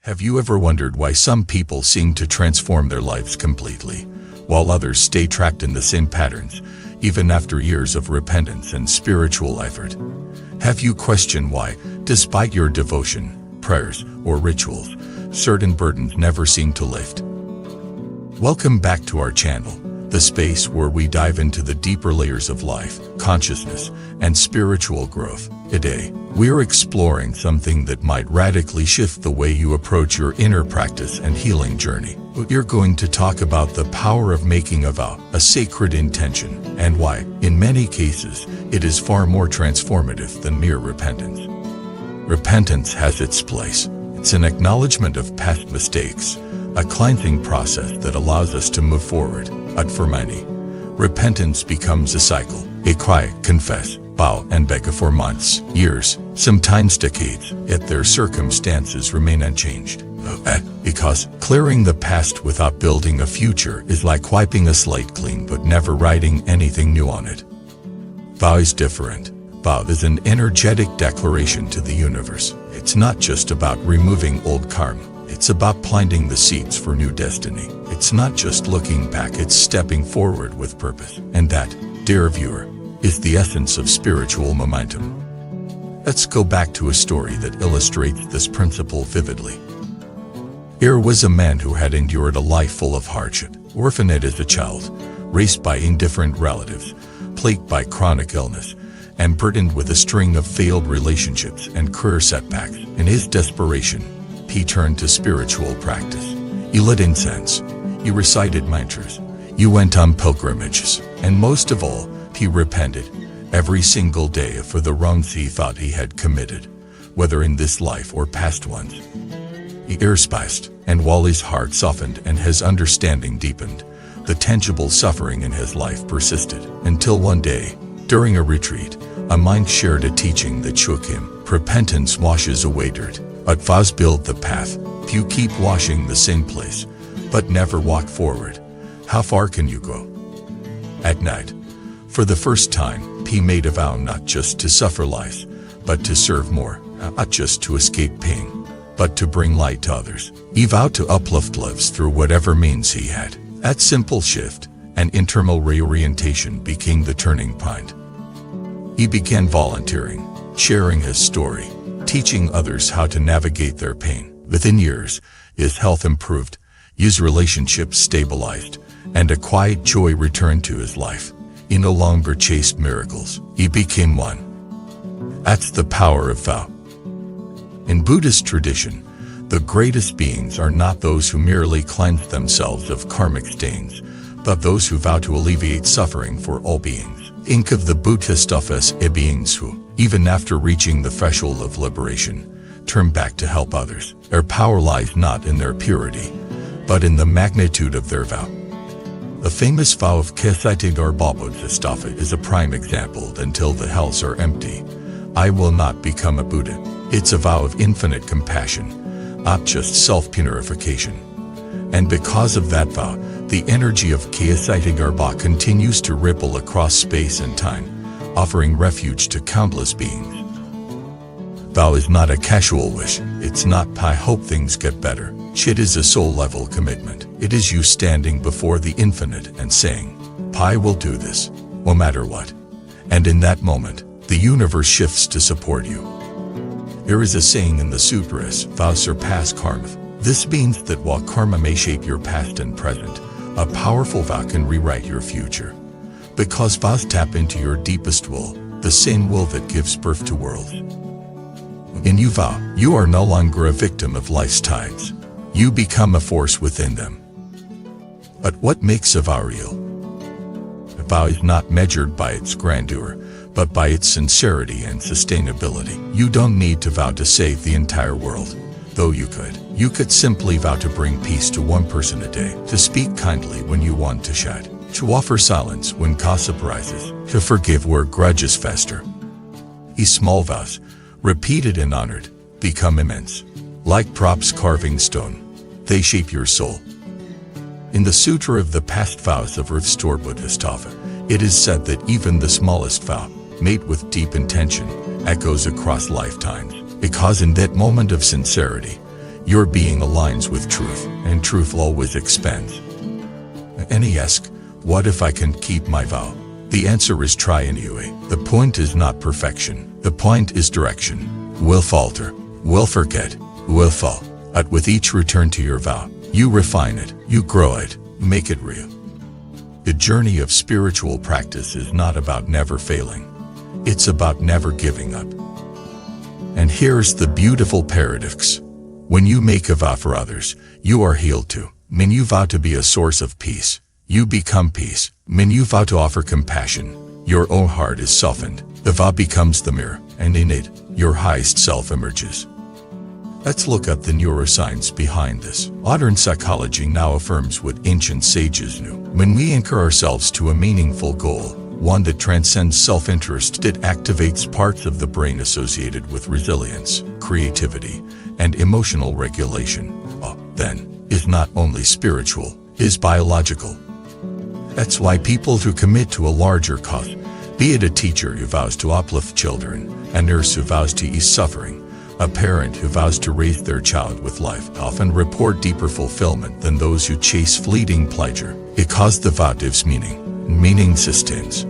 Have you ever wondered why some people seem to transform their lives completely, while others stay trapped in the same patterns, even after years of repentance and spiritual effort? Have you questioned why, despite your devotion, prayers, or rituals, certain burdens never seem to lift? Welcome back to our channel, the space where we dive into the deeper layers of life, consciousness, and spiritual growth. Today, we're exploring something that might radically shift the way you approach your inner practice and healing journey. We're going to talk about the power of making a vow, a sacred intention, and why, in many cases, it is far more transformative than mere repentance. Repentance has its place. It's an acknowledgement of past mistakes, a cleansing process that allows us to move forward. But for many, repentance becomes a cycle. They cry, confess, vow, and beg for months, years, sometimes decades, yet their circumstances remain unchanged. Because clearing the past without building a future is like wiping a slate clean but never writing anything new on it. Vow is different. Vow is an energetic declaration to the universe. It's not just about removing old karma. It's about planting the seeds for new destiny. It's not just looking back, it's stepping forward with purpose. And that, dear viewer, is the essence of spiritual momentum. Let's go back to a story that illustrates this principle vividly. Here was a man who had endured a life full of hardship, orphaned as a child, raised by indifferent relatives, plagued by chronic illness, and burdened with a string of failed relationships and career setbacks. In his desperation, he turned to spiritual practice. He lit incense, he recited mantras, he went on pilgrimages, and most of all, he repented every single day for the wrongs he thought he had committed, whether in this life or past ones. Years passed, and while his heart softened and his understanding deepened, the tangible suffering in his life persisted, until one day, during a retreat, a monk shared a teaching that shook him. Repentance washes away dirt, but vows build the path. If you keep washing the same place, but never walk forward, how far can you go? At night, for the first time, he made a vow not just to suffer less, but to serve more, not just to escape pain, but to bring light to others. He vowed to uplift lives through whatever means he had. That simple shift and internal reorientation became the turning point. He began volunteering, sharing his story, teaching others how to navigate their pain. Within years, his health improved, his relationships stabilized, and a quiet joy returned to his life. He no longer chased miracles, he became one. That's the power of vow. In Buddhist tradition, the greatest beings are not those who merely cleanse themselves of karmic stains, but those who vow to alleviate suffering for all beings. Think of the Buddhistpractice beings who, even after reaching the threshold of liberation, turn back to help others. Their power lies not in their purity, but in the magnitude of their vow. The famous vow of Buddhistpractice is a prime example. Until the hells are empty, I will not become a Buddha. It's a vow of infinite compassion, not just self-purification. And because of that vow, the energy of Buddhistpractice continues to ripple across space and time, offering refuge to countless beings. Vow is not a casual wish. It's not "I hope things get better." It is a soul-level commitment. It is you standing before the infinite and saying, "I will do this, no matter what." And in that moment, the universe shifts to support you. There is a saying in the sutras, vows surpass karma. This means that while karma may shape your past and present, a powerful vow can rewrite your future. Because vows tap into your deepest will, the same will that gives birth to worlds. When you vow, you are no longer a victim of life's tides. You become a force within them. But what makes a vow real? A vow is not measured by its grandeur, but by its sincerity and sustainability. You don't need to vow to save the entire world, though you could. You could simply vow to bring peace to one person a day, to speak kindly when you want to shout, to offer silence when gossip rises, to forgive where grudges fester. These small vows, repeated and honored, become immense. Like props carving stone, they shape your soul. In the Sutra of the Past Vows of Restored Buddhistpractice, it is said that even the smallest vow, made with deep intention, echoes across lifetimes, because in that moment of sincerity, Your being aligns with truth, and truth always expands. And he asks, what if I can keep my vow? The answer is try anyway. The point is not perfection. The point is direction. We'll falter, we'll forget, we'll fall. But with each return to your vow, you refine it, you grow it, make it real. The journey of spiritual practice is not about never failing. It's about never giving up. And here's the beautiful paradox. When you make a vow for others, you are healed too. When you vow to be a source of peace, you become peace. When you vow to offer compassion, your own heart is softened. The vow becomes the mirror, and in it, your highest self emerges. Let's look at the neuroscience behind this. Modern psychology now affirms what ancient sages knew. When we anchor ourselves to a meaningful goal, one that transcends self-interest, it activates parts of the brain associated with resilience, creativity, and emotional regulation. Then, is not only spiritual, is biological. That's why people who commit to a larger cause, be it a teacher who vows to uplift children, a nurse who vows to ease suffering, a parent who vows to raise their child with life, often report deeper fulfillment than those who chase fleeting pleasure, because the vow gives meaning. Meaning sustains.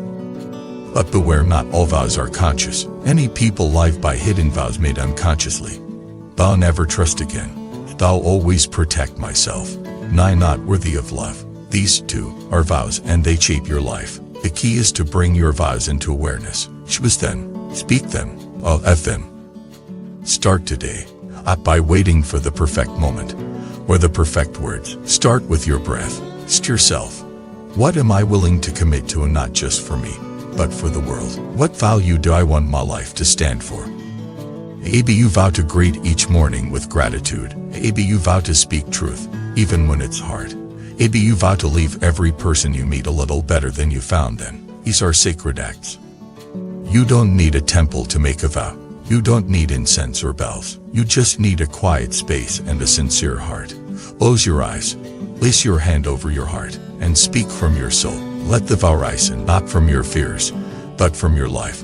But beware, not all vows are conscious. Many people live by hidden vows made unconsciously. Thou never trust again. Thou always protect myself. Nigh not worthy of love. These two are vows, and they shape your life. The key is to bring your vows into awareness. Choose them, speak them, of them. Start today, not by waiting for the perfect moment or the perfect words. Start with your breath. Ask yourself, what am I willing to commit to, and not just for me, but for the world? What value do I want my life to stand for? Maybe you vow to greet each morning with gratitude. Maybe you vow to speak truth, even when it's hard. Maybe you vow to leave every person you meet a little better than you found them. These are sacred acts. You don't need a temple to make a vow. You don't need incense or bells. You just need a quiet space and a sincere heart. Close your eyes, place your hand over your heart, and speak from your soul. Let the vow rise, and not from your fears, but from your life.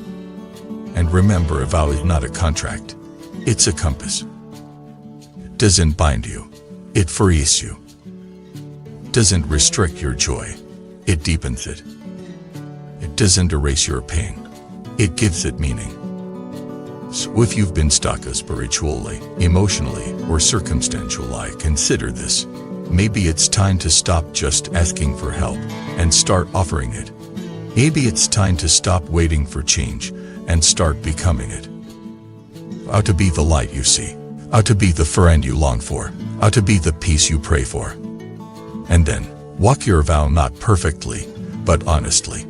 And remember, a vow is not a contract. It's a compass. It doesn't bind you. It frees you. It doesn't restrict your joy. It deepens it. It doesn't erase your pain. It gives it meaning. So if you've been stuck spiritually, emotionally, or circumstantially, consider this. Maybe it's time to stop just asking for help and start offering it. Maybe it's time to stop waiting for change and start becoming it. How to be the light you see. How to be the friend you long for. How to be the peace you pray for. And then, walk your vow not perfectly, but honestly.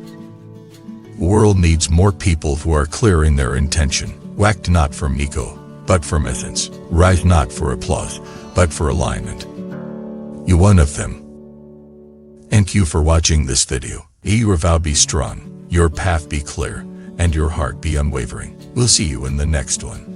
The world needs more people who are clear in their intention. Act not from ego, but from essence. Rise not for applause, but for alignment. You one of them. Thank you for watching this video. May your vow be strong, your path be clear, and your heart be unwavering. We'll see you in the next one.